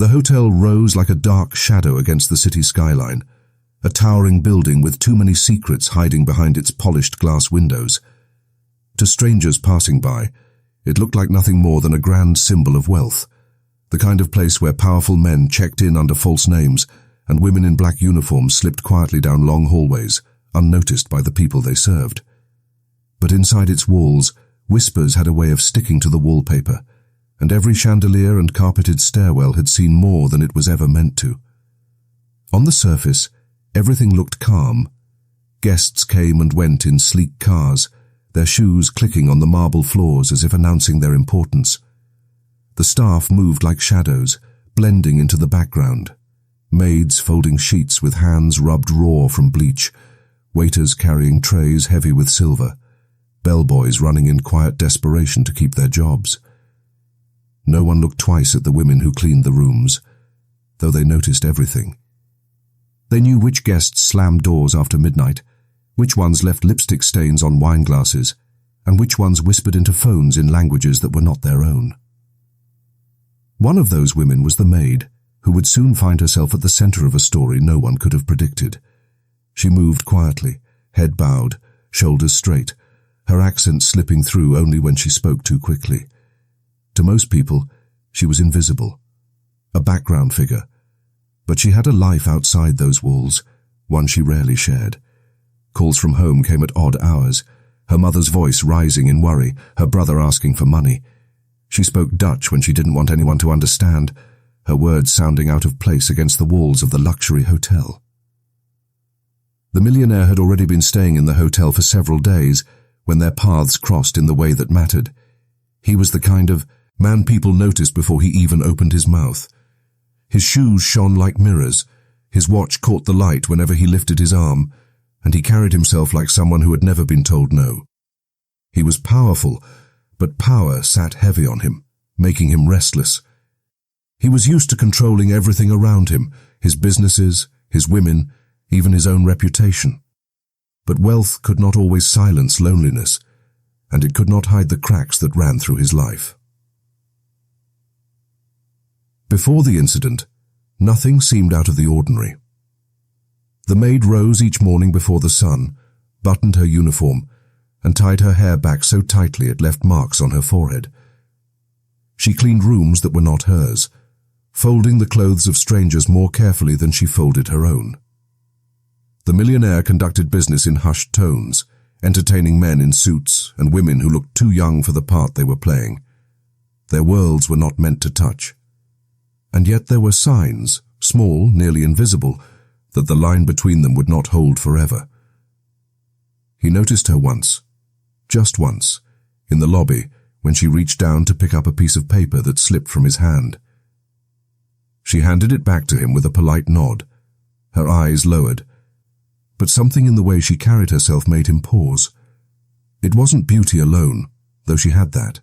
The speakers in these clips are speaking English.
The hotel rose like a dark shadow against the city skyline, a towering building with too many secrets hiding behind its polished glass windows. To strangers passing by, it looked like nothing more than a grand symbol of wealth, the kind of place where powerful men checked in under false names and women in black uniforms slipped quietly down long hallways, unnoticed by the people they served. But inside its walls, whispers had a way of sticking to the wallpaper, and every chandelier and carpeted stairwell had seen more than it was ever meant to. On the surface, everything looked calm. Guests came and went in sleek cars, their shoes clicking on the marble floors as if announcing their importance. The staff moved like shadows, blending into the background. Maids folding sheets with hands rubbed raw from bleach, waiters carrying trays heavy with silver, bellboys running in quiet desperation to keep their jobs. No one looked twice at the women who cleaned the rooms, though they noticed everything. They knew which guests slammed doors after midnight, which ones left lipstick stains on wine glasses, and which ones whispered into phones in languages that were not their own. One of those women was the maid, who would soon find herself at the center of a story no one could have predicted. She moved quietly, head bowed, shoulders straight, her accent slipping through only when she spoke too quickly. To most people, she was invisible, a background figure, but she had a life outside those walls, one she rarely shared. Calls from home came at odd hours, her mother's voice rising in worry, her brother asking for money. She spoke Dutch when she didn't want anyone to understand, her words sounding out of place against the walls of the luxury hotel. The millionaire had already been staying in the hotel for several days when their paths crossed in the way that mattered. He was the kind of man people noticed before he even opened his mouth. His shoes shone like mirrors, his watch caught the light whenever he lifted his arm, and he carried himself like someone who had never been told no. He was powerful, but power sat heavy on him, making him restless. He was used to controlling everything around him, his businesses, his women, even his own reputation. But wealth could not always silence loneliness, and it could not hide the cracks that ran through his life. Before the incident, nothing seemed out of the ordinary. The maid rose each morning before the sun, buttoned her uniform, and tied her hair back so tightly it left marks on her forehead. She cleaned rooms that were not hers, folding the clothes of strangers more carefully than she folded her own. The millionaire conducted business in hushed tones, entertaining men in suits and women who looked too young for the part they were playing. Their worlds were not meant to touch. And yet there were signs, small, nearly invisible, that the line between them would not hold forever. He noticed her once, just once, in the lobby when she reached down to pick up a piece of paper that slipped from his hand. She handed it back to him with a polite nod, her eyes lowered, but something in the way she carried herself made him pause. It wasn't beauty alone, though she had that.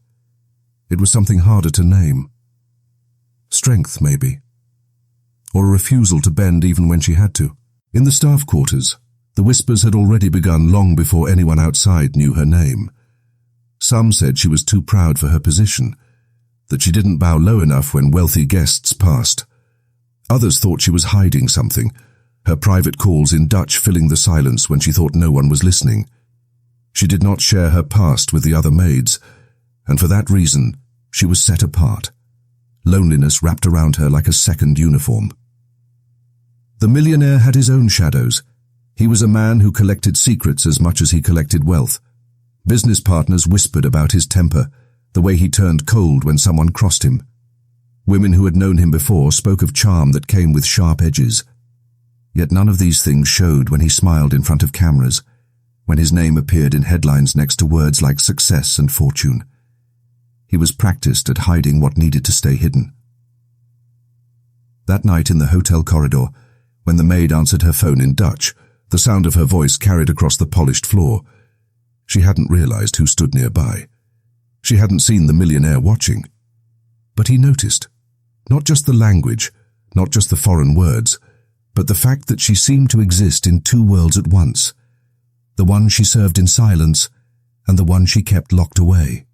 It was something harder to name. Strength, maybe. Or a refusal to bend even when she had to. In the staff quarters, the whispers had already begun long before anyone outside knew her name. Some said she was too proud for her position, that she didn't bow low enough when wealthy guests passed. Others thought she was hiding something, her private calls in Dutch filling the silence when she thought no one was listening. She did not share her past with the other maids, and for that reason, she was set apart. Loneliness wrapped around her like a second uniform. The millionaire had his own shadows. He was a man who collected secrets as much as he collected wealth. Business partners whispered about his temper, the way he turned cold when someone crossed him. Women who had known him before spoke of charm that came with sharp edges. Yet none of these things showed when he smiled in front of cameras, when his name appeared in headlines next to words like success and fortune. He was practiced at hiding what needed to stay hidden. That night in the hotel corridor, when the maid answered her phone in Dutch, the sound of her voice carried across the polished floor. She hadn't realized who stood nearby. She hadn't seen the millionaire watching. But he noticed. Not just the language, not just the foreign words, but the fact that she seemed to exist in two worlds at once. The one she served in silence, and the one she kept locked away.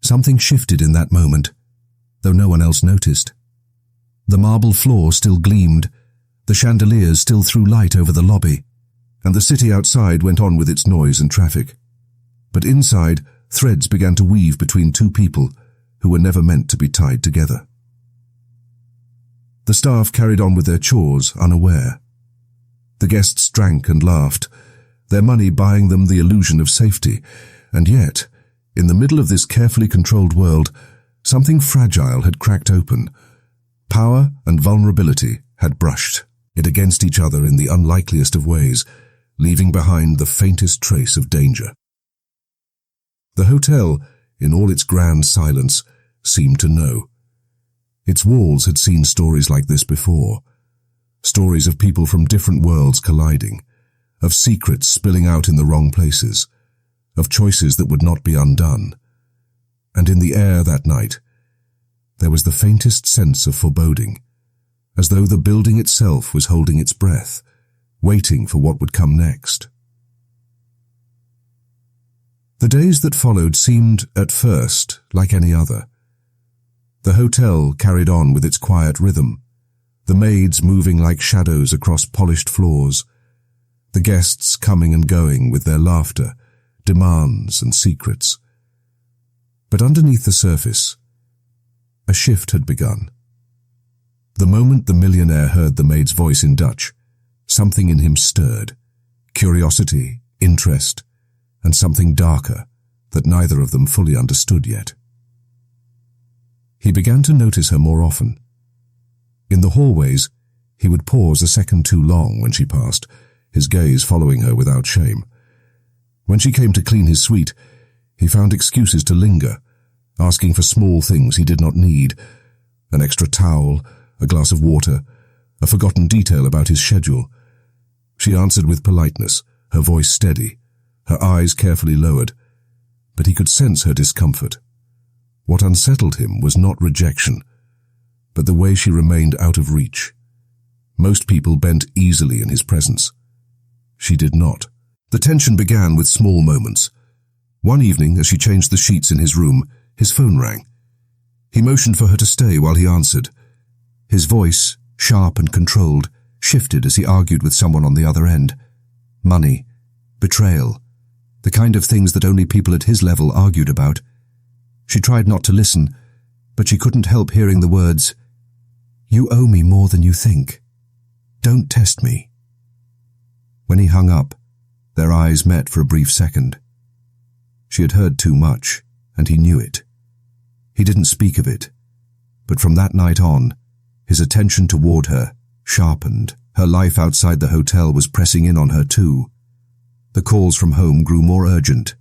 Something shifted in that moment, though no one else noticed. The marble floor still gleamed, the chandeliers still threw light over the lobby, and the city outside went on with its noise and traffic. But inside, threads began to weave between two people who were never meant to be tied together. The staff carried on with their chores, unaware. The guests drank and laughed, their money buying them the illusion of safety, and yet, in the middle of this carefully controlled world, something fragile had cracked open. Power and vulnerability had brushed it against each other in the unlikeliest of ways, leaving behind the faintest trace of danger. The hotel, in all its grand silence, seemed to know. Its walls had seen stories like this before, stories of people from different worlds colliding, of secrets spilling out in the wrong places, of choices that would not be undone. And in the air that night, there was the faintest sense of foreboding, as though the building itself was holding its breath, waiting for what would come next. The days that followed seemed, at first, like any other. The hotel carried on with its quiet rhythm, the maids moving like shadows across polished floors, the guests coming and going with their laughter, demands and secrets. But underneath the surface, a shift had begun. The moment the millionaire heard the maid's voice in Dutch, something in him stirred, curiosity, interest, and something darker that neither of them fully understood yet. He began to notice her more often. In the hallways, he would pause a second too long when she passed, his gaze following her without shame. When she came to clean his suite, he found excuses to linger, asking for small things he did not need, an extra towel, a glass of water, a forgotten detail about his schedule. She answered with politeness, her voice steady, her eyes carefully lowered, but he could sense her discomfort. What unsettled him was not rejection, but the way she remained out of reach. Most people bent easily in his presence. She did not. The tension began with small moments. One evening, as she changed the sheets in his room, his phone rang. He motioned for her to stay while he answered. His voice, sharp and controlled, shifted as he argued with someone on the other end. Money, betrayal, the kind of things that only people at his level argued about. She tried not to listen, but she couldn't help hearing the words, "You owe me more than you think. Don't test me." When he hung up, their eyes met for a brief second. She had heard too much, and he knew it. He didn't speak of it, but from that night on, his attention toward her sharpened. Her life outside the hotel was pressing in on her too. The calls from home grew more urgent.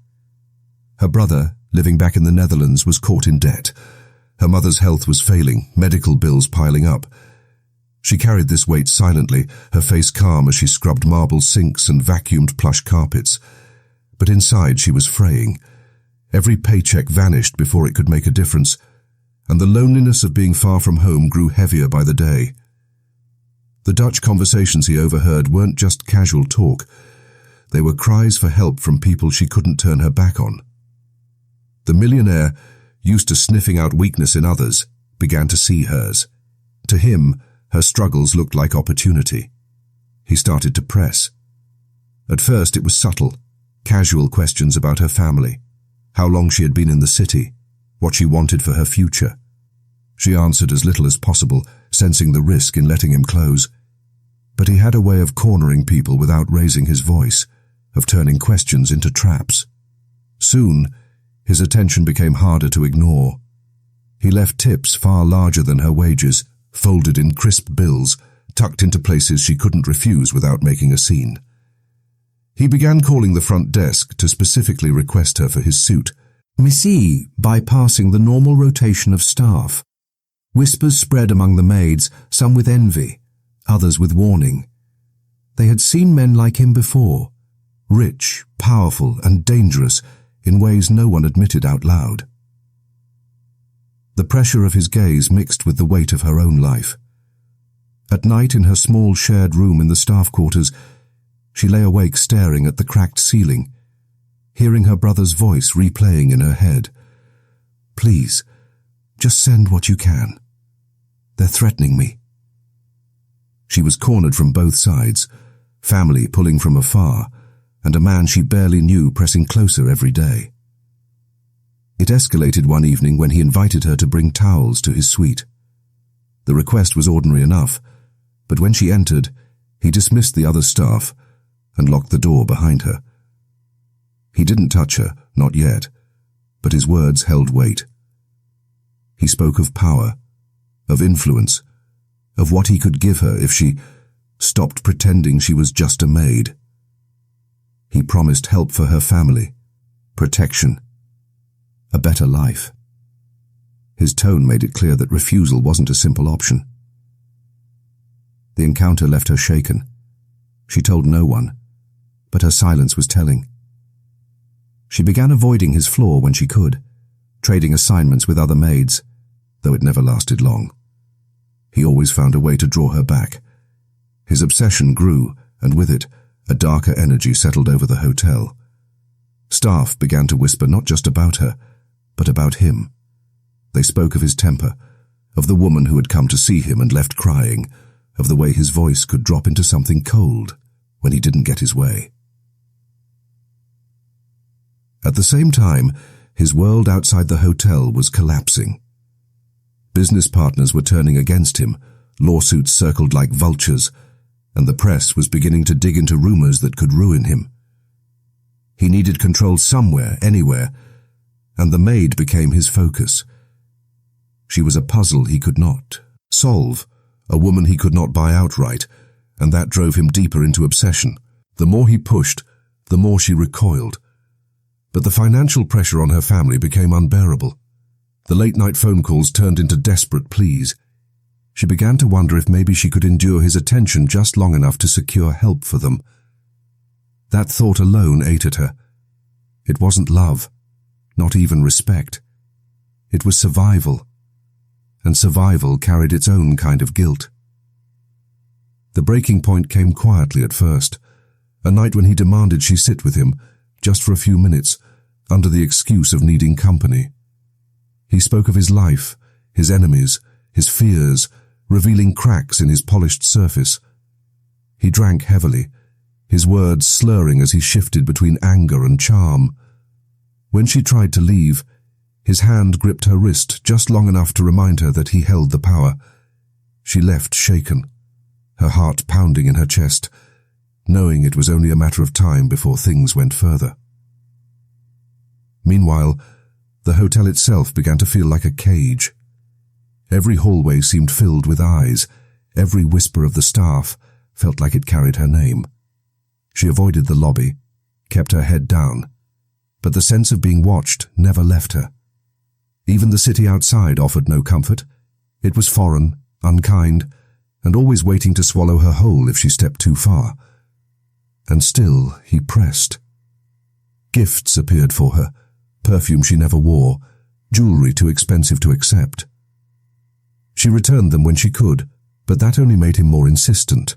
Her brother, living back in the Netherlands, was caught in debt. Her mother's health was failing, medical bills piling up. She carried this weight silently, her face calm as she scrubbed marble sinks and vacuumed plush carpets. But inside she was fraying. Every paycheck vanished before it could make a difference, and the loneliness of being far from home grew heavier by the day. The Dutch conversations he overheard weren't just casual talk. They were cries for help from people she couldn't turn her back on. The millionaire, used to sniffing out weakness in others, began to see hers. To him, her struggles looked like opportunity. He started to press. At first it was subtle, casual questions about her family, how long she had been in the city, what she wanted for her future. She answered as little as possible, sensing the risk in letting him close. But he had a way of cornering people without raising his voice, of turning questions into traps. Soon, his attention became harder to ignore. He left tips far larger than her wages, folded in crisp bills, tucked into places she couldn't refuse without making a scene. He began calling the front desk to specifically request her for his suit, Missy, bypassing the normal rotation of staff. Whispers spread among the maids, some with envy, others with warning. They had seen men like him before, rich, powerful, and dangerous in ways no one admitted out loud. The pressure of his gaze mixed with the weight of her own life. At night in her small shared room in the staff quarters, she lay awake staring at the cracked ceiling, hearing her brother's voice replaying in her head. "Please, just send what you can. They're threatening me." She was cornered from both sides, family pulling from afar, and a man she barely knew pressing closer every day. It escalated one evening when he invited her to bring towels to his suite. The request was ordinary enough, but when she entered, he dismissed the other staff and locked the door behind her. He didn't touch her, not yet, but his words held weight. He spoke of power, of influence, of what he could give her if she stopped pretending she was just a maid. He promised help for her family, protection, a better life. His tone made it clear that refusal wasn't a simple option. The encounter left her shaken. She told no one, but her silence was telling. She began avoiding his floor when she could, trading assignments with other maids, though it never lasted long. He always found a way to draw her back. His obsession grew, and with it, a darker energy settled over the hotel. Staff began to whisper not just about her, but about him. They spoke of his temper, of the woman who had come to see him and left crying, of the way his voice could drop into something cold when he didn't get his way. At the same time, his world outside the hotel was collapsing. Business partners were turning against him, lawsuits circled like vultures, and the press was beginning to dig into rumors that could ruin him. He needed control somewhere, anywhere, and the maid became his focus. She was a puzzle he could not solve, a woman he could not buy outright, and that drove him deeper into obsession. The more he pushed, the more she recoiled. But the financial pressure on her family became unbearable. The late-night phone calls turned into desperate pleas. She began to wonder if maybe she could endure his attention just long enough to secure help for them. That thought alone ate at her. It wasn't love, not even respect. It was survival, and survival carried its own kind of guilt. The breaking point came quietly at first, a night when he demanded she sit with him, just for a few minutes, under the excuse of needing company. He spoke of his life, his enemies, his fears, revealing cracks in his polished surface. He drank heavily, his words slurring as he shifted between anger and charm. When she tried to leave, his hand gripped her wrist just long enough to remind her that he held the power. She left shaken, her heart pounding in her chest, knowing it was only a matter of time before things went further. Meanwhile, the hotel itself began to feel like a cage. Every hallway seemed filled with eyes. Every whisper of the staff felt like it carried her name. She avoided the lobby, kept her head down, but the sense of being watched never left her. Even the city outside offered no comfort. It was foreign, unkind, and always waiting to swallow her whole if she stepped too far. And still he pressed. Gifts appeared for her, perfume she never wore, jewelry too expensive to accept. She returned them when she could, but that only made him more insistent.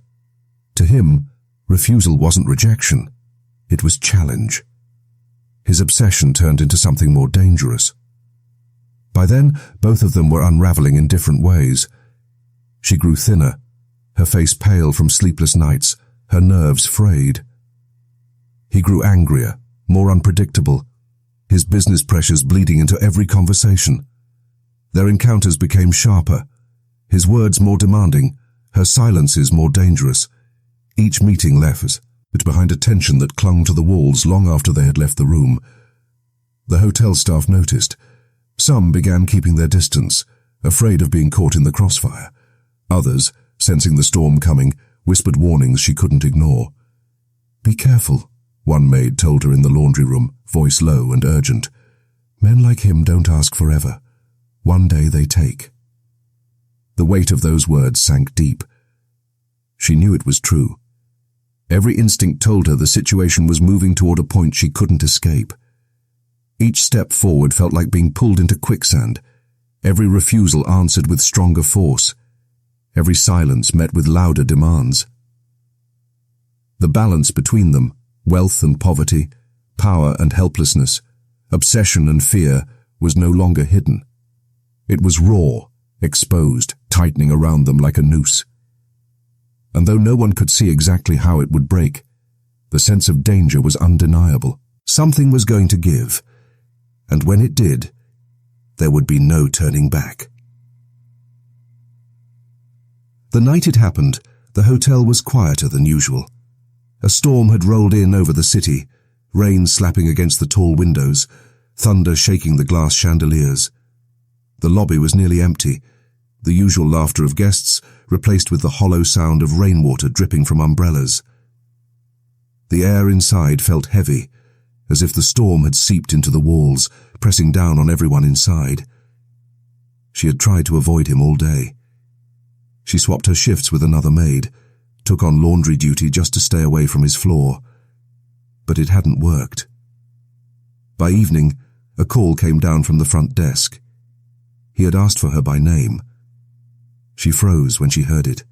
To him, refusal wasn't rejection, it was challenge. His obsession turned into something more dangerous. By then, both of them were unraveling in different ways. She grew thinner, her face pale from sleepless nights, her nerves frayed. He grew angrier, more unpredictable, his business pressures bleeding into every conversation. Their encounters became sharper, his words more demanding, her silences more dangerous. Each meeting left it behind a tension that clung to the walls long after they had left the room. The hotel staff noticed. Some began keeping their distance, afraid of being caught in the crossfire. Others, sensing the storm coming, whispered warnings she couldn't ignore. "Be careful," one maid told her in the laundry room, voice low and urgent. "Men like him don't ask forever. One day they take." The weight of those words sank deep. She knew it was true. Every instinct told her the situation was moving toward a point she couldn't escape. Each step forward felt like being pulled into quicksand. Every refusal answered with stronger force. Every silence met with louder demands. The balance between them, wealth and poverty, power and helplessness, obsession and fear, was no longer hidden. It was raw, exposed, tightening around them like a noose. and though no one could see exactly how it would break, the sense of danger was undeniable. Something was going to give, and when it did, there would be no turning back. The night it happened, the hotel was quieter than usual. A storm had rolled in over the city, rain slapping against the tall windows, thunder shaking the glass chandeliers. The lobby was nearly empty, the usual laughter of guests replaced with the hollow sound of rainwater dripping from umbrellas. The air inside felt heavy, as if the storm had seeped into the walls, pressing down on everyone inside. She had tried to avoid him all day. She swapped her shifts with another maid, took on laundry duty just to stay away from his floor. But it hadn't worked. By evening, a call came down from the front desk. He had asked for her by name. She froze when she heard it.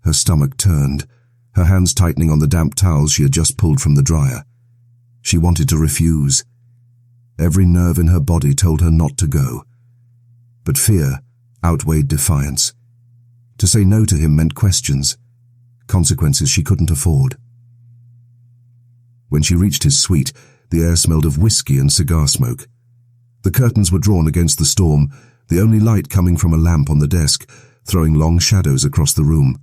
Her stomach turned, her hands tightening on the damp towels she had just pulled from the dryer. She wanted to refuse. Every nerve in her body told her not to go. But fear outweighed defiance. To say no to him meant questions, consequences she couldn't afford. When she reached his suite, the air smelled of whiskey and cigar smoke. The curtains were drawn against the storm, the only light coming from a lamp on the desk, throwing long shadows across the room.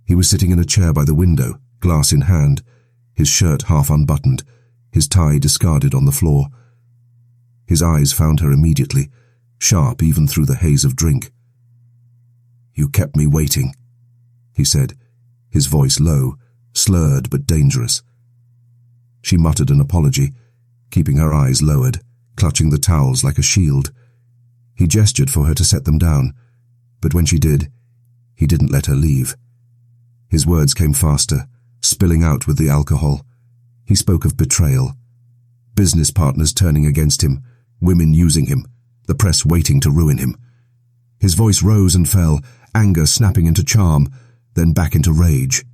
He was sitting in a chair by the window, glass in hand, his shirt half unbuttoned, his tie discarded on the floor. His eyes found her immediately, sharp even through the haze of drink. "You kept me waiting," he said, his voice low, slurred but dangerous. She muttered an apology, keeping her eyes lowered, clutching the towels like a shield. He gestured for her to set them down, but when she did, he didn't let her leave. His words came faster, spilling out with the alcohol. He spoke of betrayal, business partners turning against him, women using him, the press waiting to ruin him. His voice rose and fell, anger snapping into charm, then back into rage.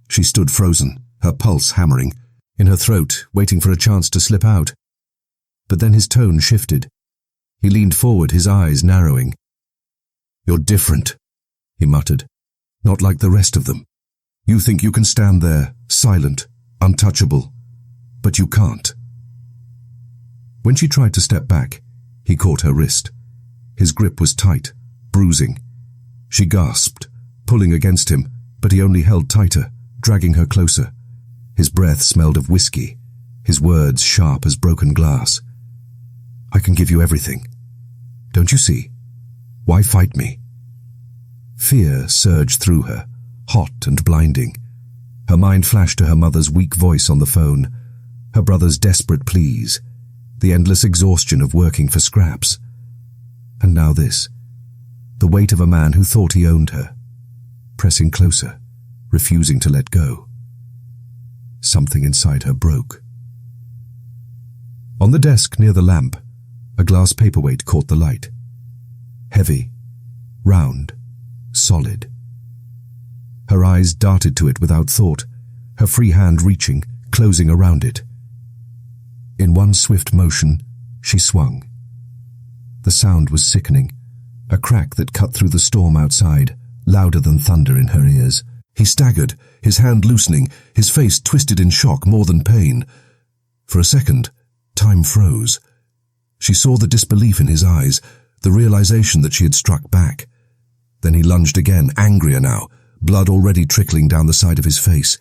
She stood frozen, her pulse hammering, in her throat, waiting for a chance to slip out. But then his tone shifted. He leaned forward, his eyes narrowing. "You're different," he muttered. "Not like the rest of them. You think you can stand there, silent, untouchable, but you can't." When she tried to step back, he caught her wrist. His grip was tight, bruising. She gasped, pulling against him, but he only held tighter, dragging her closer. His breath smelled of whiskey, his words sharp as broken glass. "I can give you everything. Don't you see? Why fight me?" Fear surged through her, hot and blinding. Her mind flashed to her mother's weak voice on the phone, her brother's desperate pleas, the endless exhaustion of working for scraps. And now this, the weight of a man who thought he owned her, pressing closer, refusing to let go. Something inside her broke. On the desk near the lamp, a glass paperweight caught the light. Heavy, round, solid. Her eyes darted to it without thought, her free hand reaching, closing around it. In one swift motion, she swung. The sound was sickening, a crack that cut through the storm outside, louder than thunder in her ears. He staggered, his hand loosening, his face twisted in shock more than pain. For a second, time froze. She saw the disbelief in his eyes, the realization that she had struck back. Then he lunged again, angrier now, blood already trickling down the side of his face.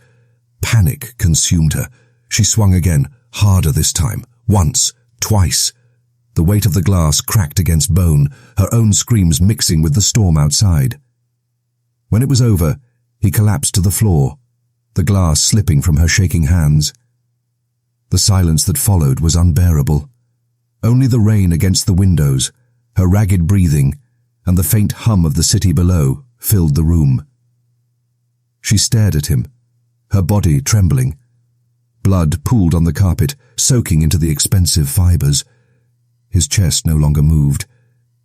Panic consumed her. She swung again, harder this time, once, twice. The weight of the glass cracked against bone, her own screams mixing with the storm outside. When it was over, he collapsed to the floor, the glass slipping from her shaking hands. The silence that followed was unbearable. Only the rain against the windows, her ragged breathing, and the faint hum of the city below filled the room. She stared at him, her body trembling. Blood pooled on the carpet, soaking into the expensive fibers. His chest no longer moved.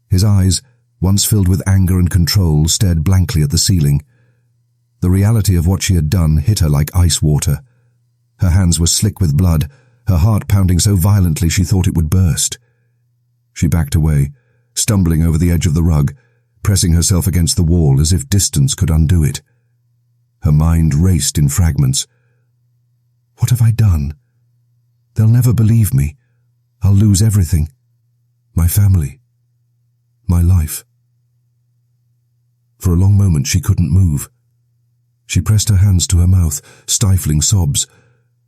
His eyes, once filled with anger and control, stared blankly at the ceiling. The reality of what she had done hit her like ice water. Her hands were slick with blood, her heart pounding so violently she thought it would burst. She backed away, stumbling over the edge of the rug, pressing herself against the wall as if distance could undo it. Her mind raced in fragments. What have I done? They'll never believe me. I'll lose everything. My family. My life. For a long moment she couldn't move. She pressed her hands to her mouth, stifling sobs,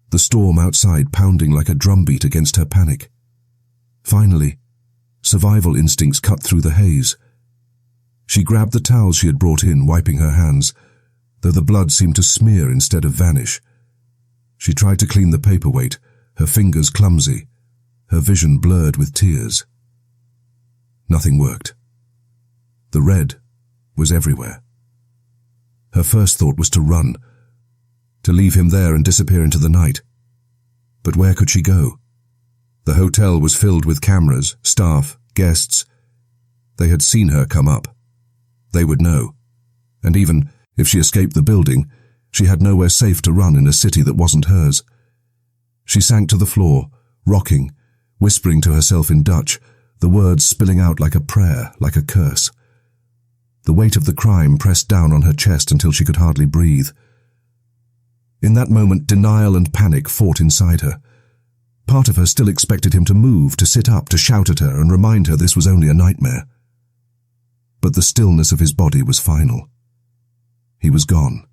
the storm outside pounding like a drumbeat against her panic. Finally, survival instincts cut through the haze. She grabbed the towels she had brought in, wiping her hands, though the blood seemed to smear instead of vanish. She tried to clean the paperweight, her fingers clumsy, her vision blurred with tears. Nothing worked. The red was everywhere. Her first thought was to run, to leave him there and disappear into the night. But where could she go? The hotel was filled with cameras, staff, guests. They had seen her come up. They would know. And even if she escaped the building, she had nowhere safe to run in a city that wasn't hers. She sank to the floor, rocking, whispering to herself in Dutch, the words spilling out like a prayer, like a curse. The weight of the crime pressed down on her chest until she could hardly breathe. In that moment, denial and panic fought inside her. Part of her still expected him to move, to sit up, to shout at her and remind her this was only a nightmare. But the stillness of his body was final. He was gone,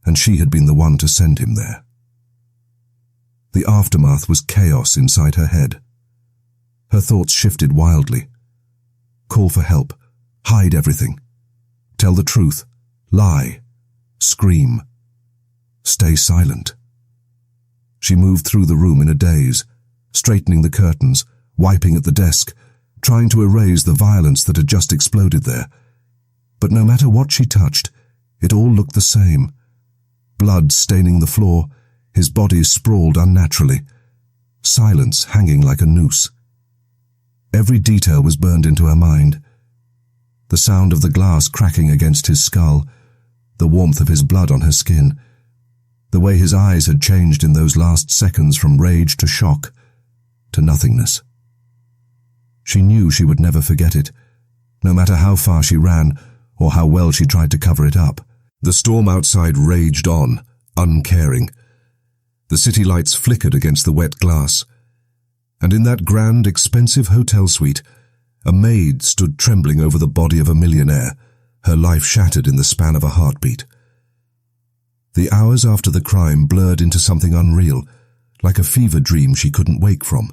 and she had been the one to send him there. The aftermath was chaos inside her head. Her thoughts shifted wildly. Call for help. Hide everything. Tell the truth. Lie. Scream. Stay silent. She moved through the room in a daze, straightening the curtains, wiping at the desk, trying to erase the violence that had just exploded there. But no matter what she touched, it all looked the same. Blood staining the floor, his body sprawled unnaturally, silence hanging like a noose. Every detail was burned into her mind. The sound of the glass cracking against his skull, the warmth of his blood on her skin, the way his eyes had changed in those last seconds from rage to shock, to nothingness. She knew she would never forget it, no matter how far she ran or how well she tried to cover it up. The storm outside raged on, uncaring. The city lights flickered against the wet glass, and in that grand, expensive hotel suite, a maid stood trembling over the body of a millionaire, her life shattered in the span of a heartbeat. The hours after the crime blurred into something unreal, like a fever dream she couldn't wake from.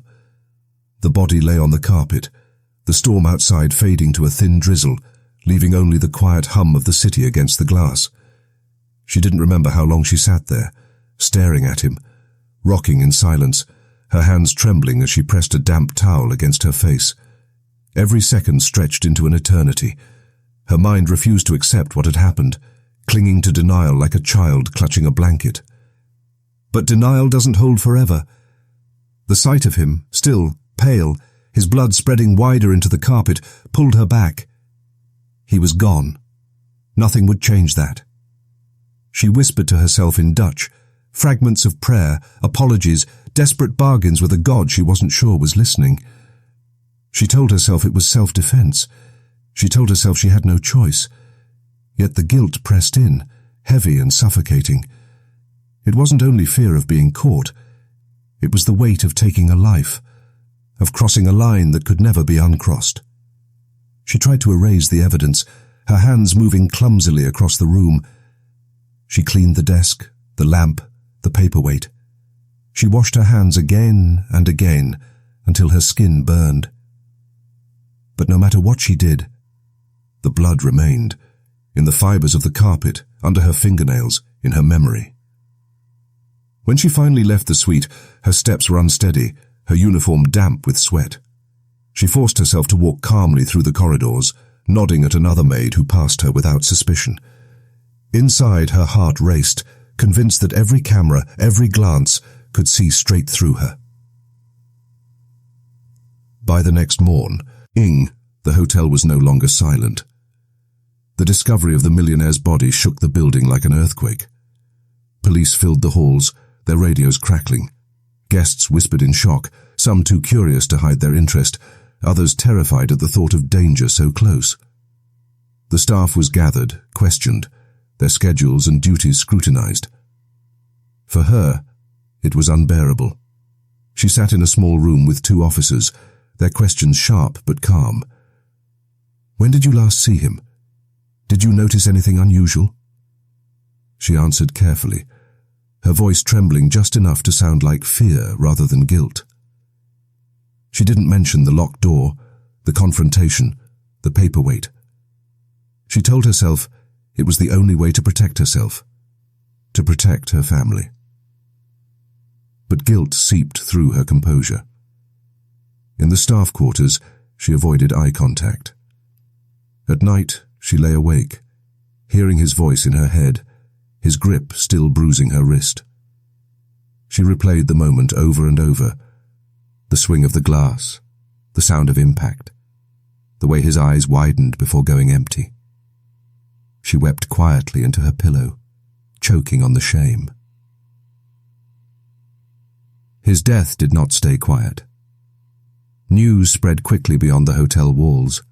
The body lay on the carpet, the storm outside fading to a thin drizzle, leaving only the quiet hum of the city against the glass. She didn't remember how long she sat there, staring at him, rocking in silence, her hands trembling as she pressed a damp towel against her face. Every second stretched into an eternity. Her mind refused to accept what had happened, clinging to denial like a child clutching a blanket. But denial doesn't hold forever. The sight of him, still, pale, his blood spreading wider into the carpet, pulled her back. He was gone. Nothing would change that. She whispered to herself in Dutch, fragments of prayer, apologies, desperate bargains with a God she wasn't sure was listening. She told herself it was self-defense. She told herself she had no choice. Yet the guilt pressed in, heavy and suffocating. It wasn't only fear of being caught. It was the weight of taking a life, of crossing a line that could never be uncrossed. She tried to erase the evidence, her hands moving clumsily across the room. She cleaned the desk, the lamp, the paperweight. She washed her hands again and again until her skin burned. But no matter what she did, the blood remained, in the fibers of the carpet, under her fingernails, in her memory. When she finally left the suite, her steps were unsteady, her uniform damp with sweat. She forced herself to walk calmly through the corridors, nodding at another maid who passed her without suspicion. Inside, her heart raced, convinced that every camera, every glance, could see straight through her. By the next morn, the hotel was no longer silent. The discovery of the millionaire's body shook the building like an earthquake. Police filled the halls, their radios crackling. Guests whispered in shock, some too curious to hide their interest, others terrified at the thought of danger so close. The staff was gathered, questioned, their schedules and duties scrutinized. For her, it was unbearable. She sat in a small room with 2 officers, their questions sharp but calm. "When did you last see him? Did you notice anything unusual?" She answered carefully, her voice trembling just enough to sound like fear rather than guilt. She didn't mention the locked door, the confrontation, the paperweight. She told herself it was the only way to protect herself, to protect her family. But guilt seeped through her composure. In the staff quarters, she avoided eye contact. At night, she lay awake, hearing his voice in her head, his grip still bruising her wrist. She replayed the moment over and over, the swing of the glass, the sound of impact, the way his eyes widened before going empty. She wept quietly into her pillow, choking on the shame. His death did not stay quiet. News spread quickly beyond the hotel walls.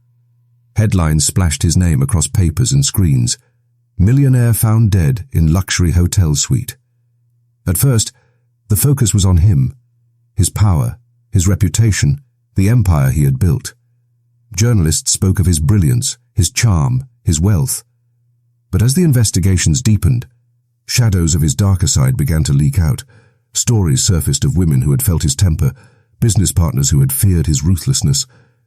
Headlines splashed his name across papers and screens. Millionaire found dead in luxury hotel suite. At first, the focus was on him, his power, his reputation, the empire he had built. Journalists spoke of his brilliance, his charm, his wealth. But as the investigations deepened, shadows of his darker side began to leak out. Stories surfaced of women who had felt his temper, business partners who had feared his ruthlessness,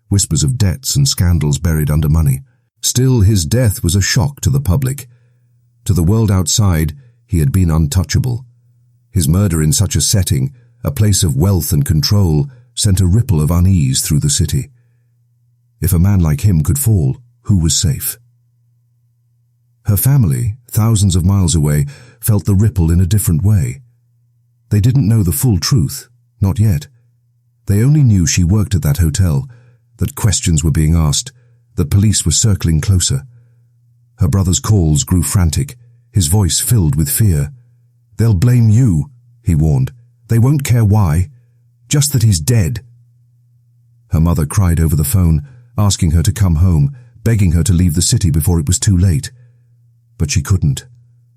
whispers of debts and scandals buried under money. Still, his death was a shock to the public. To the world outside, he had been untouchable. His murder in such a setting, a place of wealth and control, sent a ripple of unease through the city. If a man like him could fall, who was safe? Her family, thousands of miles away, felt the ripple in a different way. They didn't know the full truth, not yet. They only knew she worked at that hotel, that questions were being asked, that police were circling closer. Her brother's calls grew frantic, his voice filled with fear. "They'll blame you," he warned. "They won't care why. Just that he's dead." Her mother cried over the phone, asking her to come home, begging her to leave the city before it was too late. But she couldn't.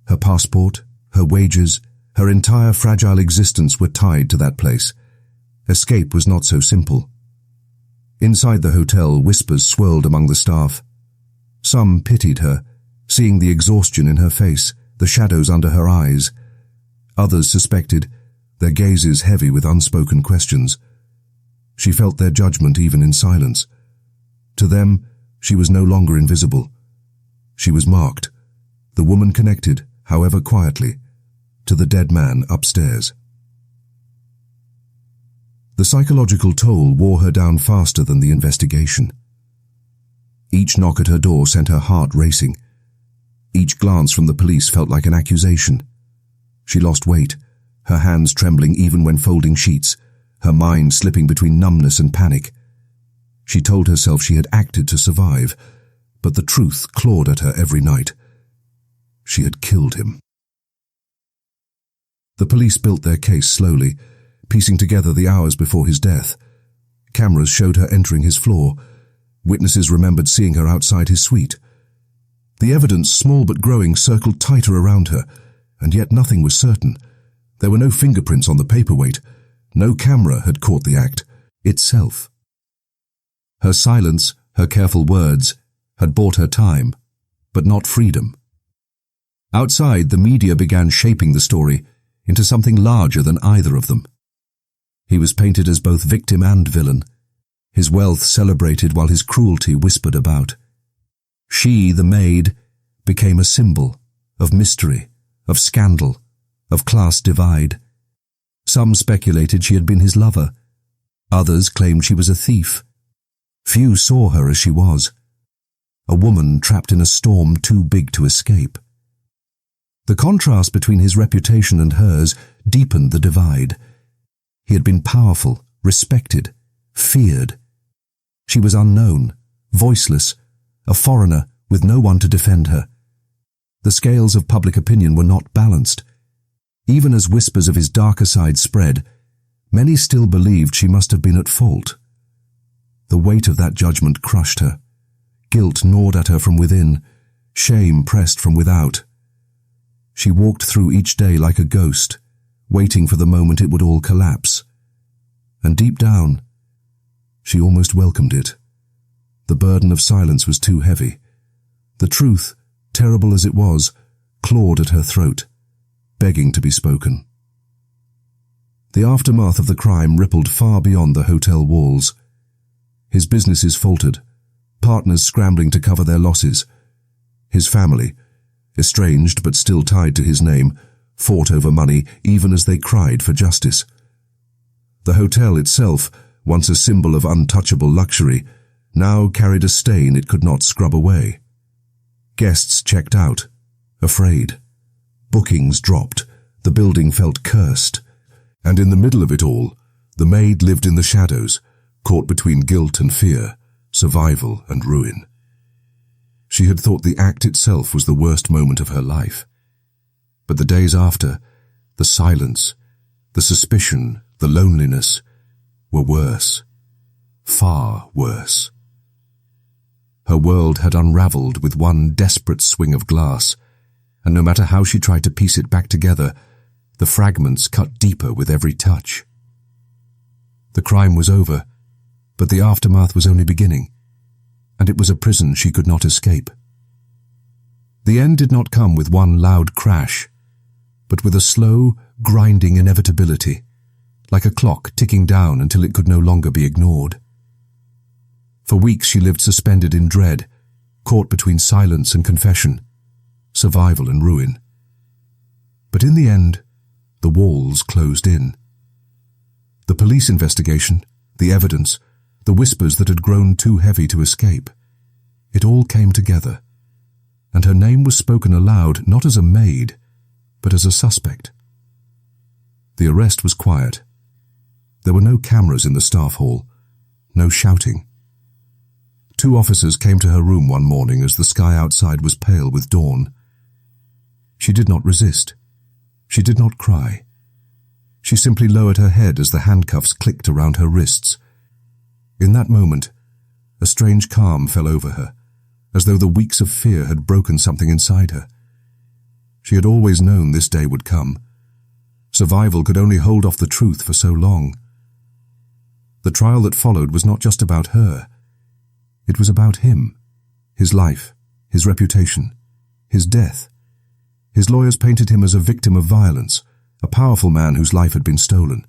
Her passport, her wages, her entire fragile existence were tied to that place. Escape was not so simple. Inside the hotel, whispers swirled among the staff. Some pitied her, seeing the exhaustion in her face, the shadows under her eyes. Others suspected, their gazes heavy with unspoken questions. She felt their judgment even in silence. To them, she was no longer invisible. She was marked, the woman connected, however quietly, to the dead man upstairs. The psychological toll wore her down faster than the investigation. Each knock at her door sent her heart racing. Each glance from the police felt like an accusation. She lost weight, her hands trembling even when folding sheets, her mind slipping between numbness and panic. She told herself she had acted to survive, but the truth clawed at her every night. She had killed him. The police built their case slowly, piecing together the hours before his death. Cameras showed her entering his floor. Witnesses remembered seeing her outside his suite. The evidence, small but growing, circled tighter around her, and yet nothing was certain. There were no fingerprints on the paperweight. No camera had caught the act itself. Her silence, her careful words, had bought her time, but not freedom. Outside, the media began shaping the story into something larger than either of them. He was painted as both victim and villain, his wealth celebrated while his cruelty whispered about. She, the maid, became a symbol of mystery, of scandal, of class divide. Some speculated she had been his lover. Others claimed she was a thief. Few saw her as she was, a woman trapped in a storm too big to escape. The contrast between his reputation and hers deepened the divide. He had been powerful, respected, feared. She was unknown, voiceless, a foreigner with no one to defend her. The scales of public opinion were not balanced. Even as whispers of his darker side spread, many still believed she must have been at fault. The weight of that judgment crushed her. Guilt gnawed at her from within, shame pressed from without. She walked through each day like a ghost, waiting for the moment it would all collapse. And deep down, she almost welcomed it. The burden of silence was too heavy. The truth, terrible as it was, clawed at her throat, begging to be spoken. The aftermath of the crime rippled far beyond the hotel walls. His businesses faltered, partners scrambling to cover their losses. His family, estranged but still tied to his name, fought over money even as they cried for justice. The hotel itself, once a symbol of untouchable luxury, now carried a stain it could not scrub away. Guests checked out, afraid. Bookings dropped, the building felt cursed. And in the middle of it all, the maid lived in the shadows, caught between guilt and fear, survival and ruin. She had thought the act itself was the worst moment of her life. But the days after, the silence, the suspicion, the loneliness, were worse. Far worse. Her world had unraveled with one desperate swing of glass, and no matter how she tried to piece it back together, the fragments cut deeper with every touch. The crime was over, but the aftermath was only beginning, and it was a prison she could not escape. The end did not come with one loud crash, but with a slow, grinding inevitability, like a clock ticking down until it could no longer be ignored. For weeks she lived suspended in dread, caught between silence and confession, survival and ruin. But in the end, the walls closed in. The police investigation, the evidence, the whispers that had grown too heavy to escape, it all came together, and her name was spoken aloud not as a maid, but as a suspect. The arrest was quiet. There were no cameras in the staff hall, no shouting. 2 officers came to her room one morning as the sky outside was pale with dawn. She did not resist. She did not cry. She simply lowered her head as the handcuffs clicked around her wrists. In that moment, a strange calm fell over her, as though the weeks of fear had broken something inside her. She had always known this day would come. Survival could only hold off the truth for so long. The trial that followed was not just about her. It was about him, his life, his reputation, his death. His lawyers painted him as a victim of violence, a powerful man whose life had been stolen.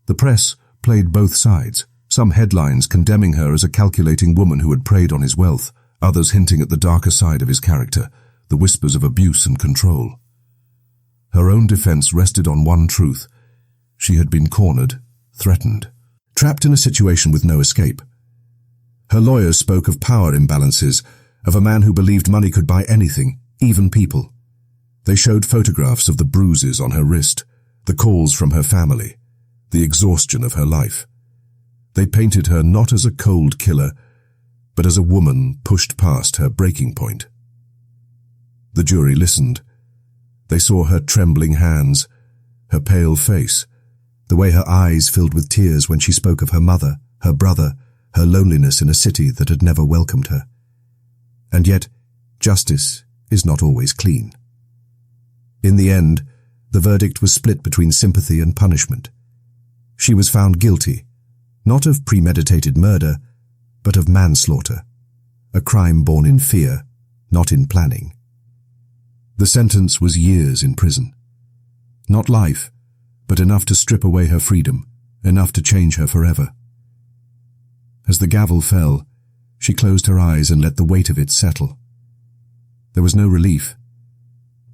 The press played both sides, some headlines condemning her as a calculating woman who had preyed on his wealth, others hinting at the darker side of his character, the whispers of abuse and control. Her own defense rested on one truth. She had been cornered, threatened, trapped in a situation with no escape. Her lawyers spoke of power imbalances, of a man who believed money could buy anything, even people. They showed photographs of the bruises on her wrist, the calls from her family, the exhaustion of her life. They painted her not as a cold killer, but as a woman pushed past her breaking point. The jury listened. They saw her trembling hands, her pale face, the way her eyes filled with tears when she spoke of her mother, her brother, her loneliness in a city that had never welcomed her. And yet, justice is not always clean. In the end, the verdict was split between sympathy and punishment. She was found guilty, not of premeditated murder, but of manslaughter, a crime born in fear, not in planning. The sentence was years in prison. Not life, but enough to strip away her freedom, enough to change her forever. As the gavel fell, she closed her eyes and let the weight of it settle. There was no relief,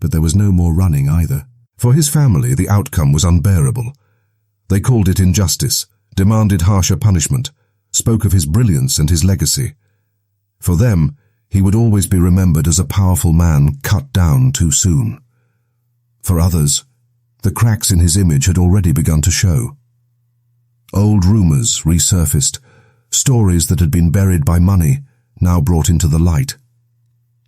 but there was no more running either. For his family, the outcome was unbearable. They called it injustice, demanded harsher punishment, spoke of his brilliance and his legacy. For them, he would always be remembered as a powerful man cut down too soon. For others, the cracks in his image had already begun to show. Old rumors resurfaced, stories that had been buried by money, now brought into the light.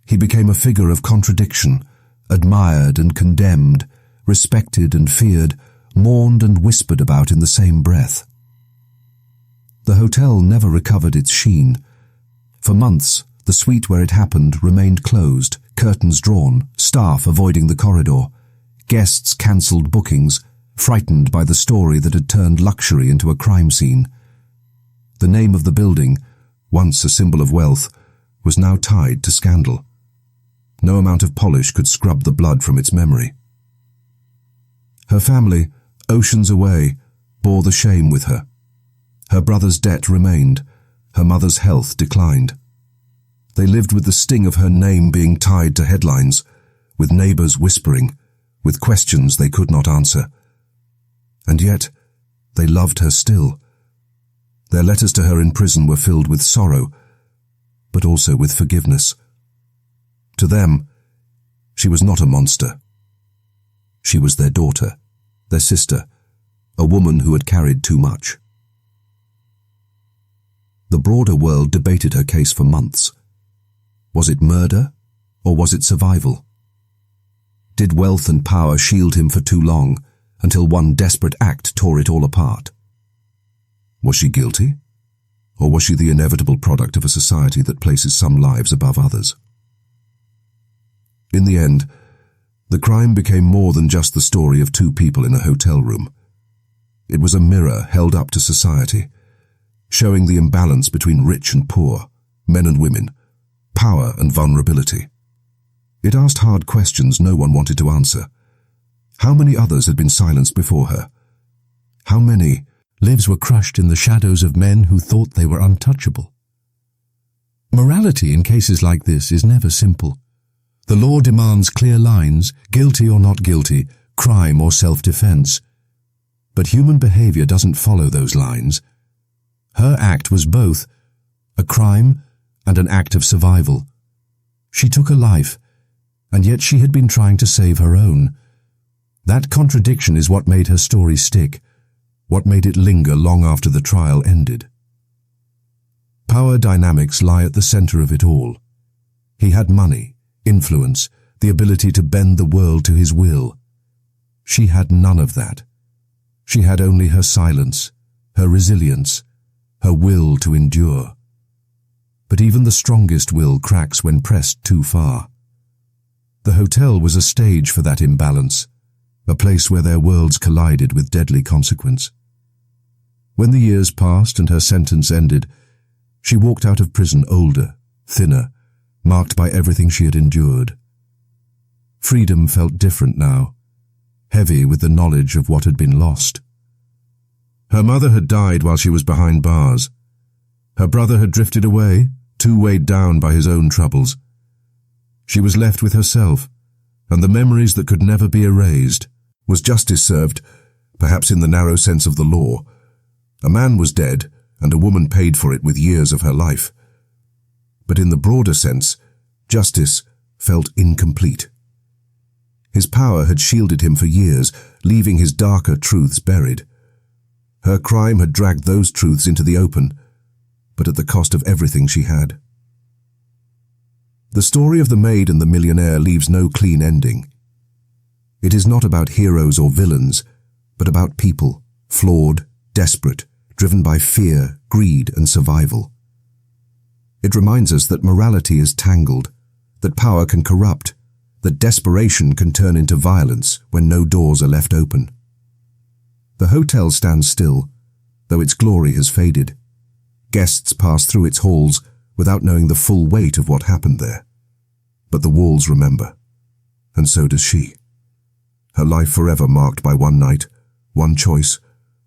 He became a figure of contradiction, admired and condemned, respected and feared, mourned and whispered about in the same breath. The hotel never recovered its sheen. For months, The suite where it happened remained closed, curtains drawn, staff avoiding the corridor. Guests cancelled bookings, frightened by the story that had turned luxury into a crime scene. The name of the building, once a symbol of wealth, was now tied to scandal. No amount of polish could scrub the blood from its memory. Her family, oceans away, bore the shame with her. Her brother's debt remained, her mother's health declined. They lived with the sting of her name being tied to headlines, with neighbours whispering, with questions they could not answer. And yet, they loved her still. Their letters to her in prison were filled with sorrow, but also with forgiveness. To them, she was not a monster. She was their daughter, their sister, a woman who had carried too much. The broader world debated her case for months. Was it murder, or was it survival? Did wealth and power shield him for too long, until one desperate act tore it all apart? Was she guilty, or was she the inevitable product of a society that places some lives above others? In the end, the crime became more than just the story of two people in a hotel room. It was a mirror held up to society, showing the imbalance between rich and poor, men and women, power and vulnerability. It asked hard questions no one wanted to answer. How many others had been silenced before her? How many lives were crushed in the shadows of men who thought they were untouchable? Morality in cases like this is never simple. The law demands clear lines, guilty or not guilty, crime or self-defense. But human behavior doesn't follow those lines. Her act was both a crime and an act of survival. She took a life, and yet she had been trying to save her own. That contradiction is what made her story stick, what made it linger long after the trial ended. Power dynamics lie at the center of it all. He had money, influence, the ability to bend the world to his will. She had none of that. She had only her silence, her resilience, her will to endure. But even the strongest will cracks when pressed too far. The hotel was a stage for that imbalance, a place where their worlds collided with deadly consequence. When the years passed and her sentence ended, she walked out of prison older, thinner, marked by everything she had endured. Freedom felt different now, heavy with the knowledge of what had been lost. Her mother had died while she was behind bars. Her brother had drifted away, too weighed down by his own troubles. She was left with herself, and the memories that could never be erased. Was justice served, perhaps in the narrow sense of the law? A man was dead, and a woman paid for it with years of her life. But in the broader sense, justice felt incomplete. His power had shielded him for years, leaving his darker truths buried. Her crime had dragged those truths into the open, but at the cost of everything she had. The story of the Maid and the Millionaire leaves no clean ending. It is not about heroes or villains, but about people, flawed, desperate, driven by fear, greed, and survival. It reminds us that morality is tangled, that power can corrupt, that desperation can turn into violence when no doors are left open. The hotel stands still, though its glory has faded. Guests pass through its halls without knowing the full weight of what happened there. But the walls remember, and so does she. Her life forever marked by one night, one choice,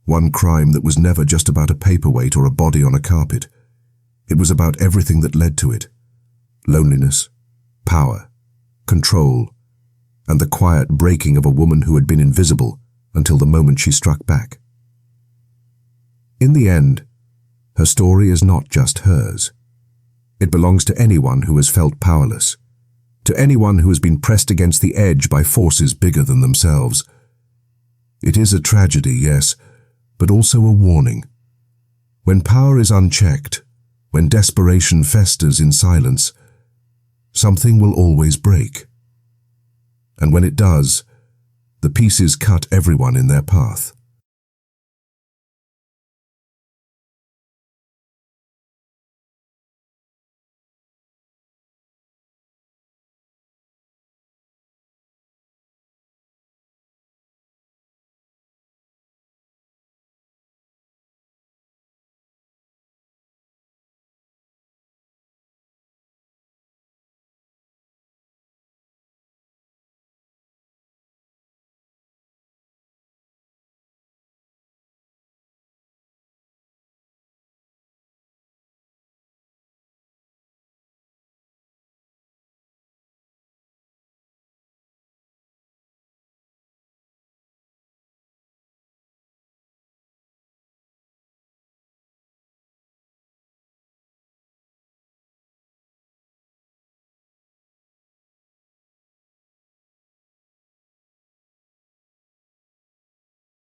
one crime that was never just about a paperweight or a body on a carpet. It was about everything that led to it. Loneliness, power, control, and the quiet breaking of a woman who had been invisible until the moment she struck back. In the end, her story is not just hers. It belongs to anyone who has felt powerless, to anyone who has been pressed against the edge by forces bigger than themselves. It is a tragedy, yes, but also a warning. When power is unchecked, when desperation festers in silence, something will always break. And when it does, the pieces cut everyone in their path.